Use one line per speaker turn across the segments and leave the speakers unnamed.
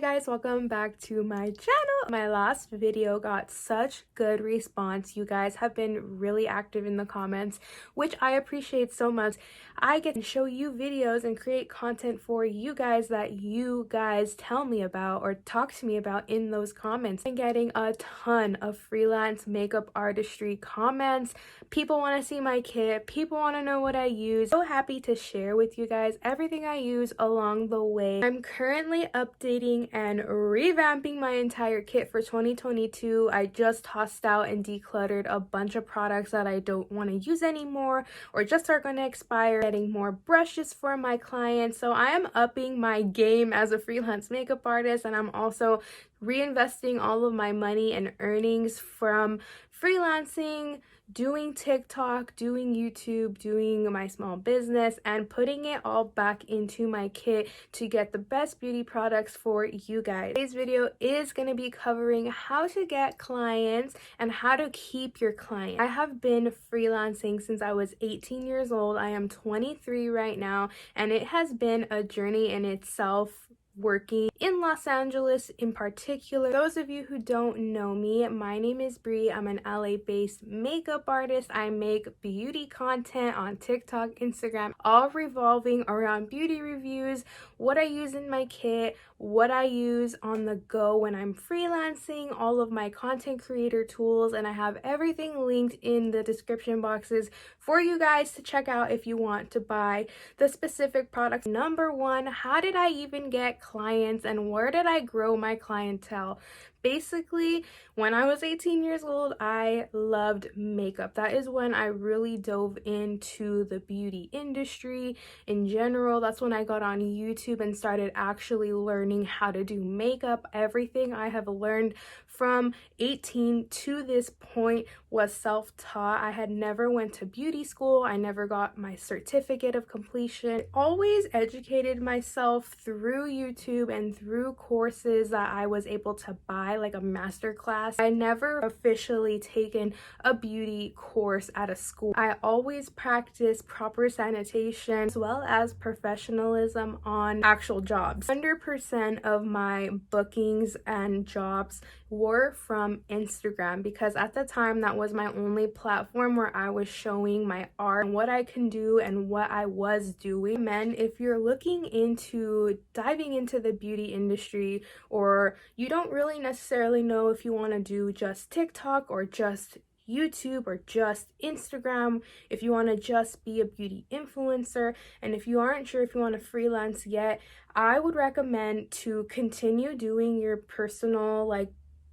Hey guys, welcome back to my channel. My last video got such good response. You guys have been really active in the comments, which I appreciate so much. I get to show you videos and create content for you guys that you guys tell me about or talk to me about in those comments. I'm getting a ton of freelance makeup artistry comments. People want to see my kit. People want to know what I use. So happy to share with you guys everything I use along the way. I'm currently updating and revamping my entire kit for 2022. I just tossed out and decluttered a bunch of products that I don't want to use anymore or just are going to expire, getting more brushes for my clients. So I am upping my game as a freelance makeup artist, and I'm also reinvesting all of my money and earnings from freelancing, doing TikTok, doing YouTube, doing my small business, and putting it all back into my kit to get the best beauty products for you guys. Today's video is going to be covering how to get clients and how to keep your clients. I have been freelancing since I was 18 years old. I am 23 right now, and it has been a journey in itself working in Los Angeles in particular. Those of you who don't know me, my name is Bree. I'm an LA-based makeup artist. I make beauty content on TikTok, Instagram, all revolving around beauty reviews, what I use in my kit, what I use on the go when I'm freelancing, all of my content creator tools, and I have everything linked in the description boxes for you guys to check out if you want to buy the specific products. Number one, how did I even get clients and where did I grow my clientele? Basically, when I was 18 years old, I loved makeup. That is when I really dove into the beauty industry in general. That's when I got on YouTube and started actually learning how to do makeup. Everything I have learned from 18 to this point was self-taught. I had never went to beauty school. I never got my certificate of completion. Always educated myself through YouTube and through courses that I was able to buy, like a master class. I never officially taken a beauty course at a school. I always practiced proper sanitation as well as professionalism on actual jobs. 100% of my bookings and jobs were from Instagram because at the time that was my only platform where I was showing my art and what I can do and what I was doing. Men, if you're looking into diving into the beauty industry, or you don't really necessarily know if you want to do just TikTok or just YouTube or just Instagram, if you want to just be a beauty influencer, and if you aren't sure if you want to freelance yet, I would recommend to continue doing your personal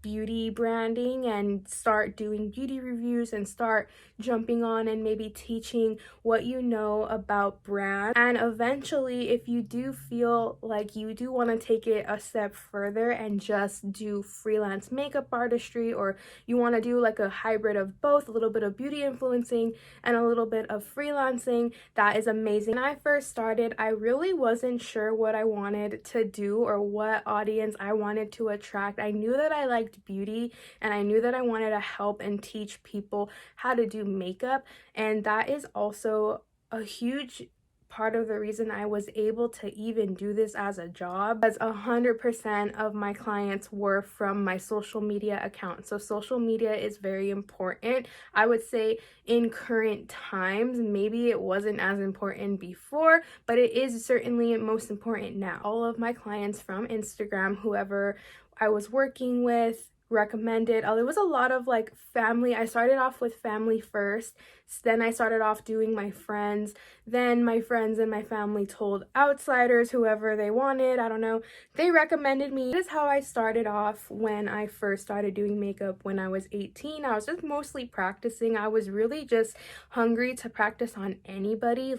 beauty branding and start doing beauty reviews and start jumping on and maybe teaching what you know about brands. And eventually, if you do feel like you do want to take it a step further and just do freelance makeup artistry, or you want to do like a hybrid of both, a little bit of beauty influencing and a little bit of freelancing, that is amazing. When I first started, I really wasn't sure what I wanted to do or what audience I wanted to attract. I knew that I liked beauty and I knew that I wanted to help and teach people how to do makeup, and that is also a huge part of the reason I was able to even do this as a job, as 100% of my clients were from my social media account. So social media is very important. I would say in current times, maybe it wasn't as important before, but it is certainly most important now. All of my clients from Instagram, whoever I was working with, recommended. There was a lot of family. I started off with family first, then I started off doing my friends, then my friends and my family told outsiders, whoever they wanted, I don't know, they recommended me. This is how I started off when I first started doing makeup when I was 18. I was just mostly practicing. I was really just hungry to practice on anybody.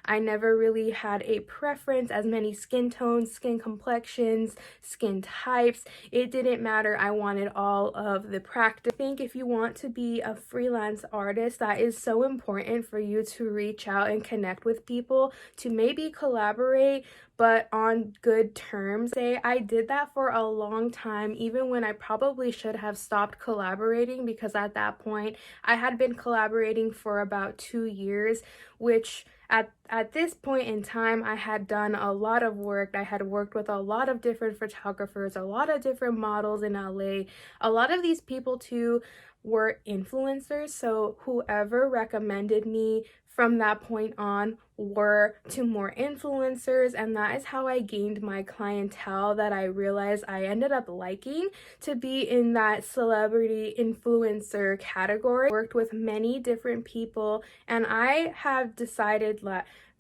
I never really had a preference as many skin tones, skin complexions, skin types. It didn't matter. I wanted all of the practice. I think if you want to be a freelance artist, that is so important for you to reach out and connect with people, to maybe collaborate, but on good terms. I did that for a long time, even when I probably should have stopped collaborating, because at that point I had been collaborating for about 2 years, which At this point in time, I had done a lot of work. I had worked with a lot of different photographers, a lot of different models in LA. A lot of these people too were influencers, so whoever recommended me from that point on were to more influencers, and that is how I gained my clientele that I realized I ended up liking to be in that celebrity influencer category. I worked with many different people, and I have decided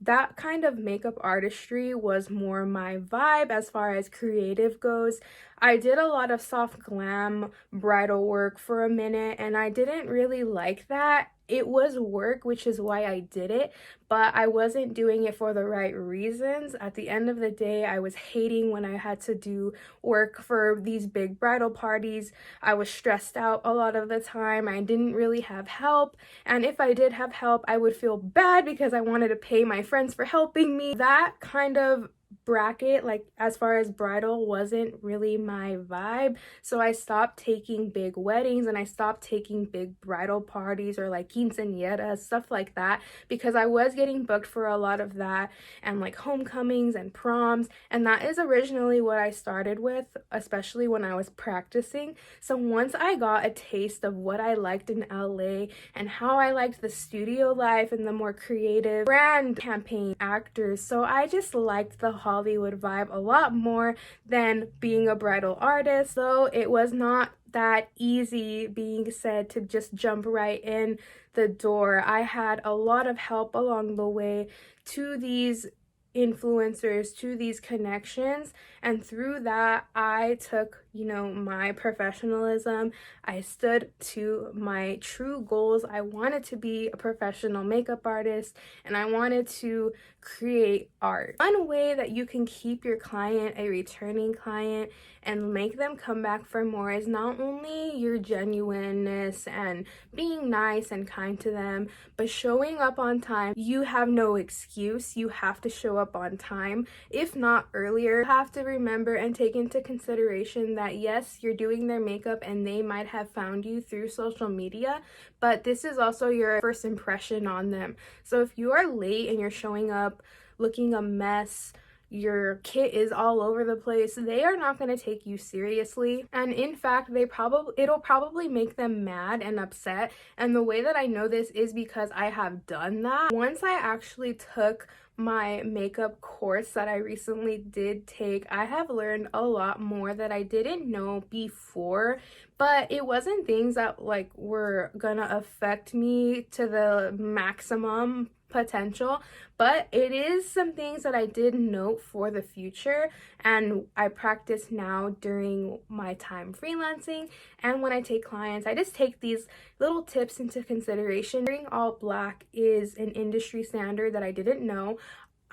that kind of makeup artistry was more my vibe as far as creative goes. I did a lot of soft glam bridal work for a minute, and I didn't really like that. It was work, which is why I did it, but I wasn't doing it for the right reasons. At the end of the day, I was hating when I had to do work for these big bridal parties. I was stressed out a lot of the time. I didn't really have help, and if I did have help, I would feel bad because I wanted to pay my friends for helping me. That kind of bracket, like as far as bridal, wasn't really my vibe, so I stopped taking big weddings and I stopped taking big bridal parties or like quinceañeras, stuff like that, because I was getting booked for a lot of that and like homecomings and proms, and that is originally what I started with, especially when I was practicing. So once I got a taste of what I liked in LA and how I liked the studio life and the more creative brand campaign actors, so I just liked the Hollywood vibe a lot more than being a bridal artist. So it was not that easy being said to just jump right in the door. I had a lot of help along the way to these influencers, to these connections, and through that I took, my professionalism. I stood to my true goals. I wanted to be a professional makeup artist and I wanted to create art. One way that you can keep your client a returning client and make them come back for more is not only your genuineness and being nice and kind to them, but showing up on time. You have no excuse. You have to show up on time, if not earlier. You have to remember and take into consideration that yes, you're doing their makeup and they might have found you through social media, but this is also your first impression on them. So if you are late and you're showing up looking a mess, your kit is all over the place, they are not going to take you seriously, and in fact it'll probably make them mad and upset. And the way that I know this is because I have done that. Once I actually took my makeup course that I recently did take, I have learned a lot more that I didn't know before, but it wasn't things that were gonna affect me to the maximum potential, but it is some things that I did note for the future, and I practice now during my time freelancing. And when I take clients, I just take these little tips into consideration. Wearing all black is an industry standard that I didn't know.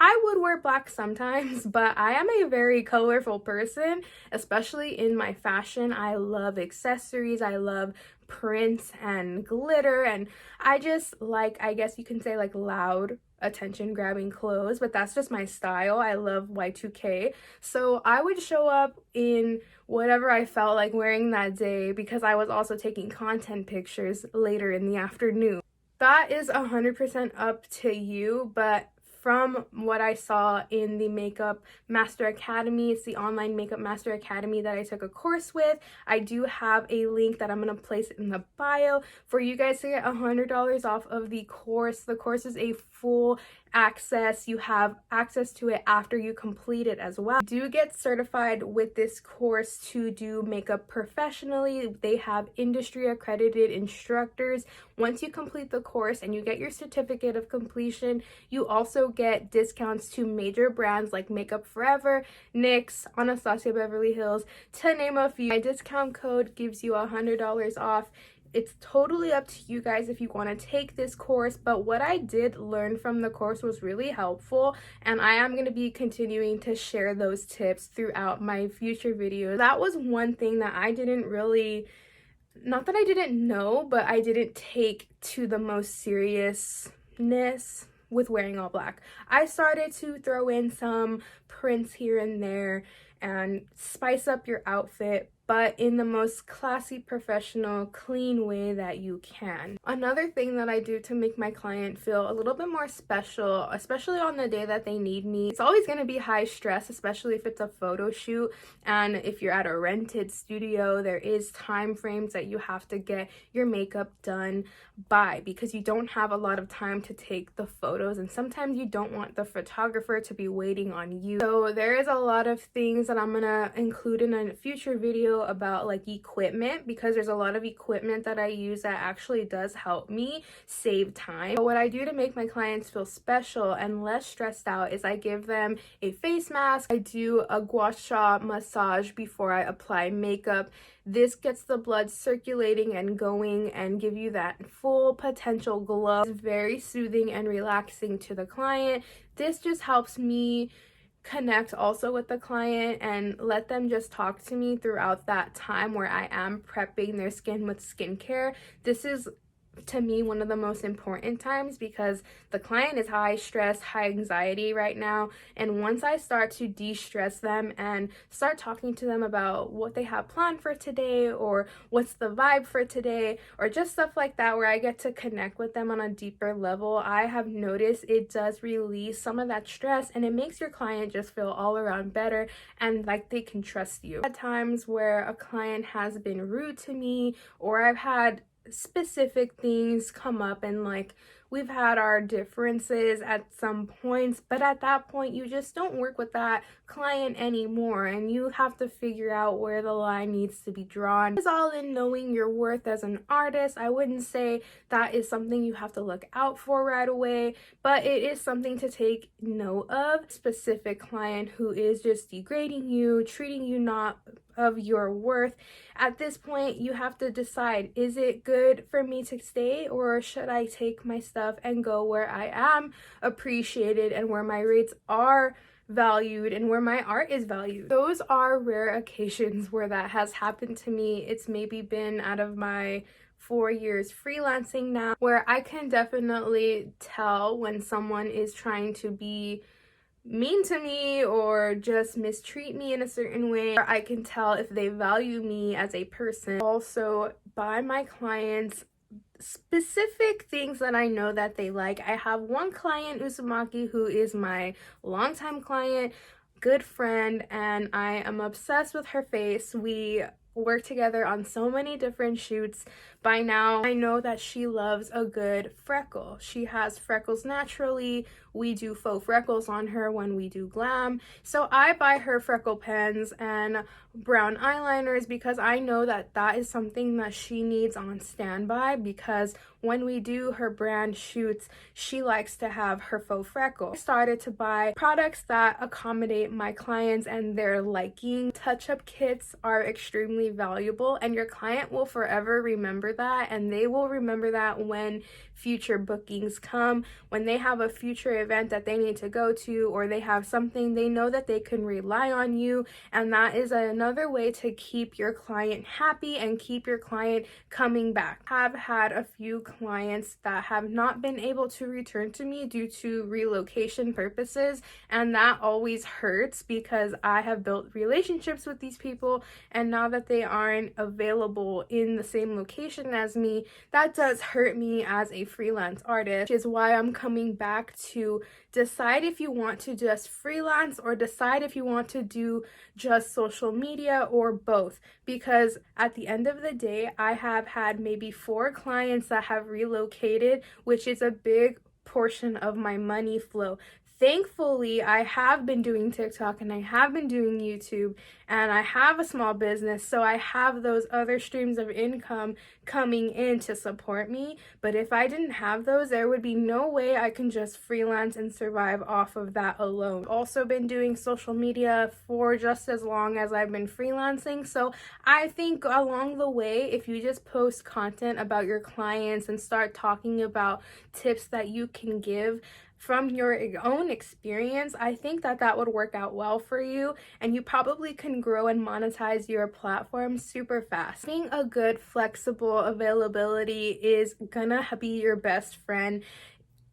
I would wear black sometimes, but I am a very colorful person, especially in my fashion. I love accessories, I love prints and glitter, and I just I guess you can say loud, attention grabbing clothes, but that's just my style. I love Y2K, so I would show up in whatever I felt like wearing that day because I was also taking content pictures later in the afternoon. That is 100% up to you, but from what I saw in the Makeup Master Academy, it's the online Makeup Master Academy that I took a course with. I do have a link that I'm going to place in the bio for you guys to get $100 off of the course. The course is a full access. You have access to it after you complete it as well. You do get certified with this course to do makeup professionally. They have industry accredited instructors. Once you complete the course and you get your certificate of completion, you also get discounts to major brands like Makeup Forever, NYX, Anastasia Beverly Hills, to name a few. My discount code gives you $100 off. It's totally up to you guys if you want to take this course, but what I did learn from the course was really helpful, and I am going to be continuing to share those tips throughout my future videos. That was one thing that I didn't really, not that I didn't know, but I didn't take to the most seriousness with wearing all black. I started to throw in some prints here and there and spice up your outfit, but in the most classy, professional, clean way that you can. Another thing that I do to make my client feel a little bit more special, especially on the day that they need me, it's always going to be high stress, especially if it's a photo shoot, and if you're at a rented studio, there is time frames that you have to get your makeup done by, because you don't have a lot of time to take the photos, and sometimes you don't want the photographer to be waiting on you. So there is a lot of things that I'm gonna include in a future video about like equipment, because there's a lot of equipment that I use that actually does help me save time. But what I do to make my clients feel special and less stressed out is I give them a face mask. I do a gua sha massage before I apply makeup. This gets the blood circulating and going and give you that full potential glow. It's very soothing and relaxing to the client. This just helps me connect also with the client and let them just talk to me throughout that time where I am prepping their skin with skincare. This is, to me, one of the most important times, because the client is high stress, high anxiety right now, and once I start to de-stress them and start talking to them about what they have planned for today or what's the vibe for today or just stuff like that, where I get to connect with them on a deeper level, I have noticed it does release some of that stress and it makes your client just feel all around better and like they can trust you. At times where a client has been rude to me, or I've had specific things come up and like we've had our differences at some points, but at that point you just don't work with that client anymore and you have to figure out where the line needs to be drawn. It's all in knowing your worth as an artist. I wouldn't say that is something you have to look out for right away, but it is something to take note of. Specific client who is just degrading you, treating you not of your worth, at this point you have to decide, is it good for me to stay, or should I take my stuff and go where I am appreciated and where my rates are valued and where my art is valued. Those are rare occasions where that has happened to me. It's maybe been out of my 4 years freelancing now, where I can definitely tell when someone is trying to be mean to me or just mistreat me in a certain way, or I can tell if they value me as a person. Also, by my clients, specific things that I know that they like. I have one client, Uzumaki, who is my longtime client, good friend, and I am obsessed with her face. We work together on so many different shoots. By now, I know that she loves a good freckle. She has freckles naturally. We do faux freckles on her when we do glam. So I buy her freckle pens and brown eyeliners because I know that that is something that she needs on standby, because when we do her brand shoots, she likes to have her faux freckle. I started to buy products that accommodate my clients and their liking. Touch-up kits are extremely valuable, and your client will forever remember that, and they will remember that when future bookings come, when they have a future event that they need to go to, or they have something, they know that they can rely on you, and that is another way to keep your client happy and keep your client coming back. I've had a few clients that have not been able to return to me due to relocation purposes, and that always hurts because I have built relationships with these people, and now that they aren't available in the same location as me, that does hurt me as a freelance artist, which is why I'm coming back to decide if you want to just freelance or decide if you want to do just social media or both, because at the end of the day, I have had maybe 4 clients that have relocated, which is a big portion of my money flow. Thankfully, I have been doing TikTok and I have been doing YouTube and I have a small business, so I have those other streams of income coming in to support me. But if I didn't have those, there would be no way I can just freelance and survive off of that alone. I've also been doing social media for just as long as I've been freelancing, so I think along the way, if you just post content about your clients and start talking about tips that you can give from your own experience, I think that that would work out well for you, and you probably can grow and monetize your platform super fast. Being a good flexible availability is gonna be your best friend.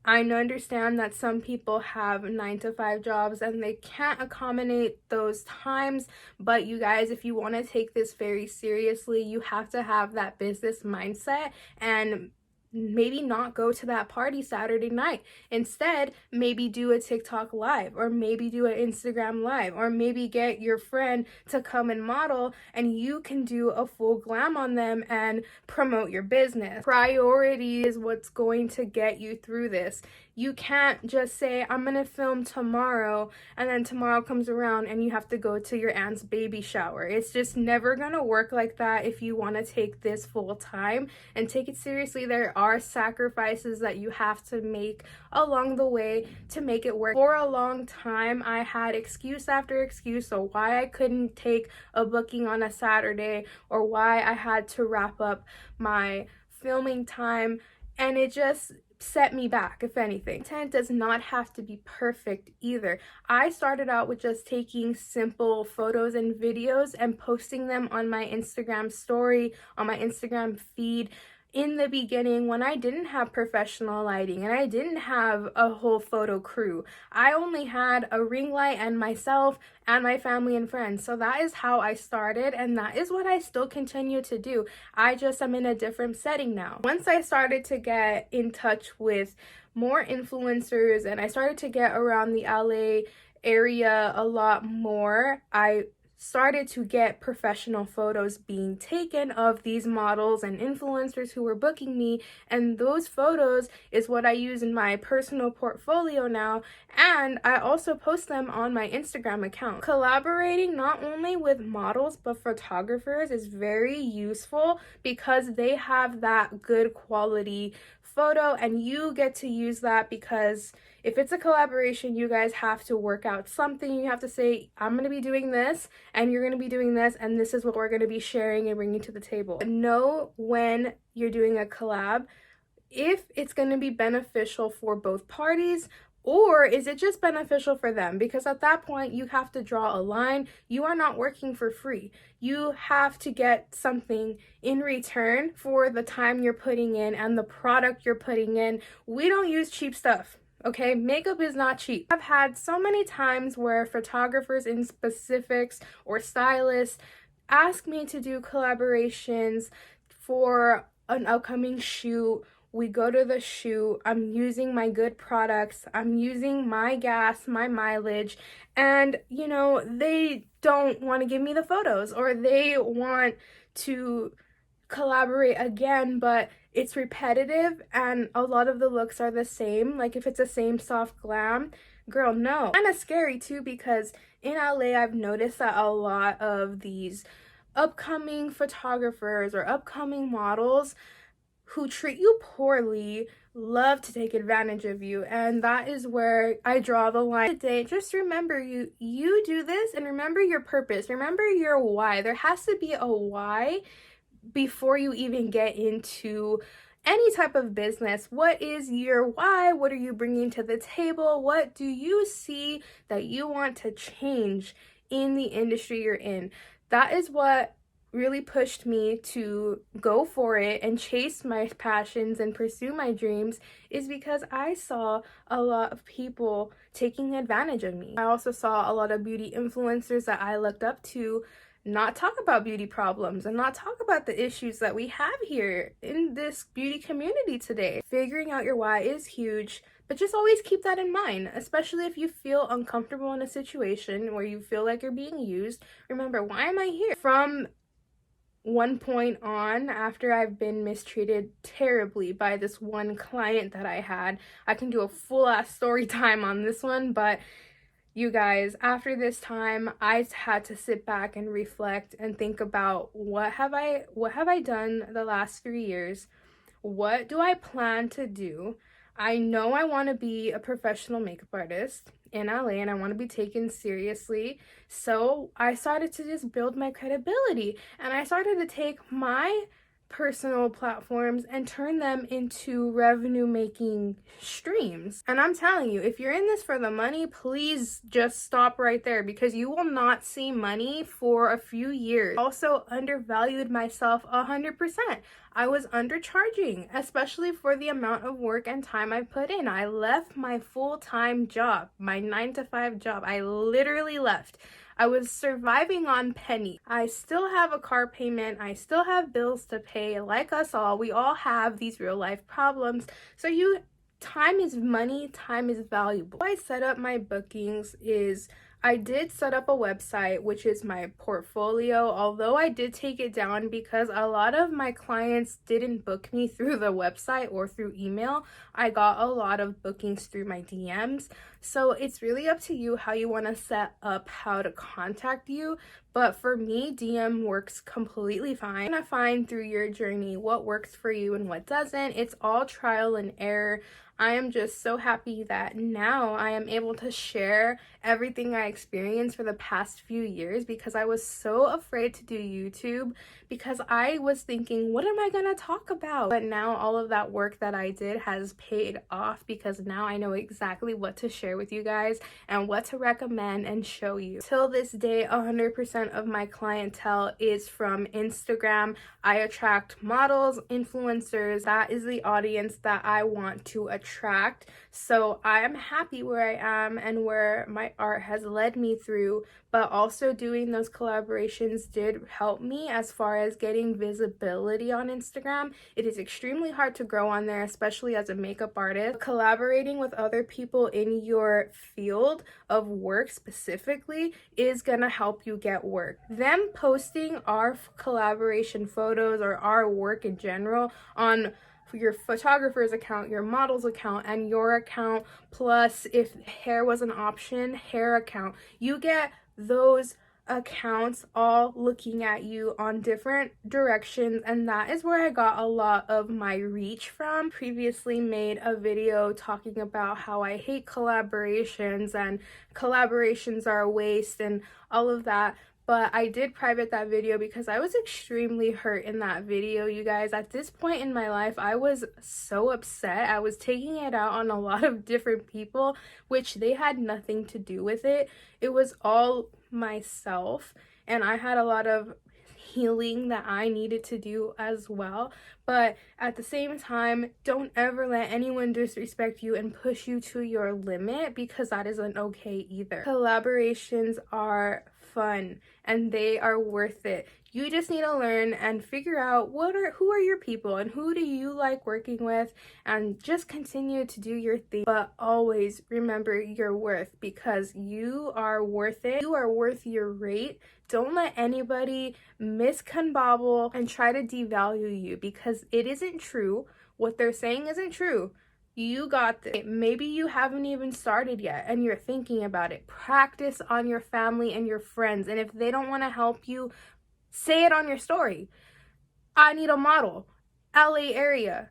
I understand that some people have 9 to 5 jobs and they can't accommodate those times, but you guys, if you want to take this very seriously, you have to have that business mindset and maybe not go to that party Saturday night. Instead, maybe do a TikTok live, or maybe do an Instagram live, or maybe get your friend to come and model and you can do a full glam on them and promote your business. Priority is what's going to get you through this. You can't just say, I'm gonna film tomorrow, and then tomorrow comes around and you have to go to your aunt's baby shower. It's just never gonna work like that if you want to take this full time and take it seriously. There are sacrifices that you have to make along the way to make it work. For a long time, I had excuse after excuse of why I couldn't take a booking on a Saturday, or why I had to wrap up my filming time, and it just set me back. If anything, content does not have to be perfect either. I started out with just taking simple photos and videos and posting them on my Instagram story, on my Instagram feed. In the beginning, when I didn't have professional lighting and I didn't have a whole photo crew, I only had a ring light and myself and my family and friends. So that is how I started, and that is what I still continue to do. I just am in a different setting now. Once I started to get in touch with more influencers and I started to get around the LA area a lot more, I started to get professional photos being taken of these models and influencers who were booking me, and those photos is what I use in my personal portfolio now, and I also post them on my Instagram account. Collaborating not only with models but photographers is very useful because they have that good quality photo and you get to use that, because if it's a collaboration, you guys have to work out something. You have to say, I'm going to be doing this and you're going to be doing this, and this is what we're going to be sharing and bringing to the table. Know when you're doing a collab if it's going to be beneficial for both parties, or is it just beneficial for them? Because at that point, you have to draw a line. You are not working for free. You have to get something in return for the time you're putting in and the product you're putting in. We don't use cheap stuff. Okay, makeup is not cheap. I've had so many times where photographers in specifics or stylists ask me to do collaborations for an upcoming shoot. We go to the shoot, I'm using my good products, I'm using my gas, my mileage, and you know, they don't want to give me the photos, or they want to collaborate again, but it's repetitive and a lot of the looks are the same. Like if it's the same soft glam, girl, no. Kind of scary too, because in LA I've noticed that a lot of these upcoming photographers or upcoming models who treat you poorly love to take advantage of you, and that is where I draw the line. Today, just remember you do this, and remember your purpose, remember your why. There has to be a why before you even get into any type of business. What is your why? What are you bringing to the table? What do you see that you want to change in the industry you're in? That is what really pushed me to go for it and chase my passions and pursue my dreams, is because I saw a lot of people taking advantage of me. I also saw a lot of beauty influencers that I looked up to not talk about beauty problems and not talk about the issues that we have here in this beauty community today. Figuring out your why is huge, but just always keep that in mind, especially if you feel uncomfortable in a situation where you feel like you're being used. Remember, why am I here? From one point on, after I've been mistreated terribly by this one client that I had, I can do a full ass story time on this one, but you guys, after this time, I had to sit back and reflect and think about what have I done the last 3 years? What do I plan to do? I know I want to be a professional makeup artist in LA and I want to be taken seriously. So I started to just build my credibility, and I started to take my personal platforms and turn them into revenue making streams. And I'm telling you, if you're in this for the money, please just stop right there, because you will not see money for a few years. Also undervalued myself 100%. I was undercharging, especially for the amount of work and time I put in. I left my full-time job, my 9-to-5 job. I literally left. I was surviving on pennies. I still have a car payment. I still have bills to pay. Like us all, we all have these real life problems. So time is money, time is valuable. How I set up my bookings is I did set up a website, which is my portfolio, although I did take it down because a lot of my clients didn't book me through the website or through email. I got a lot of bookings through my DMs. So it's really up to you how you want to set up how to contact you. But for me, DM works completely fine. You're gonna find through your journey what works for you and what doesn't. It's all trial and error. I am just so happy that now I am able to share everything I experienced for the past few years, because I was so afraid to do YouTube because I was thinking, what am I gonna talk about? But now all of that work that I did has paid off, because now I know exactly what to share with you guys and what to recommend and show you. Till this day, 100% of my clientele is from Instagram. I attract models, influencers. That is the audience that I want to attract. So I am happy where I am and where my art has led me through, but also doing those collaborations did help me as far as getting visibility on Instagram. It is extremely hard to grow on there, especially as a makeup artist. Collaborating with other people in your field of work specifically is gonna help you get work. Them posting our collaboration photos or our work in general on your photographer's account, your model's account, and your account, plus if hair was an option, hair account, you get those accounts all looking at you on different directions, and that is where I got a lot of my reach from. Previously made a video talking about how I hate collaborations and collaborations are a waste and all of that. But I did private that video because I was extremely hurt in that video, you guys. At this point in my life, I was so upset. I was taking it out on a lot of different people, which they had nothing to do with it. It was all myself, and I had a lot of healing that I needed to do as well. But at the same time, don't ever let anyone disrespect you and push you to your limit, because that isn't okay either. Collaborations are fun and they are worth it. You just need to learn and figure out who are your people and who do you like working with, and just continue to do your thing. But always remember your worth, because you are worth it. You are worth your rate. Don't let anybody misconbobble and try to devalue you, because it isn't true. What they're saying isn't true. You got this. Maybe you haven't even started yet and you're thinking about it. Practice on your family and your friends. And if they don't want to help you, say it on your story. I need a model. LA area.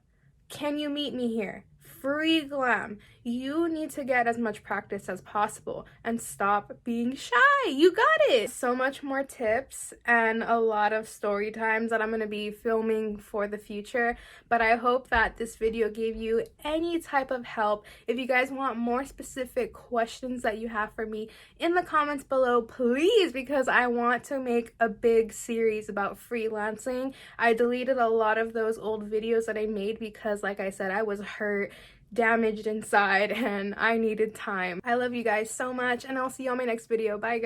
Can you meet me here? Freelance. You need to get as much practice as possible and stop being shy. You got it. So much more tips and a lot of story times that I'm going to be filming for the future. But I hope that this video gave you any type of help. If you guys want more specific questions that you have for me in the comments below, please, because I want to make a big series about freelancing. I deleted a lot of those old videos that I made because, like I said, I was hurt, damaged inside, and I needed time. I love you guys so much, and I'll see you on my next video. Bye guys.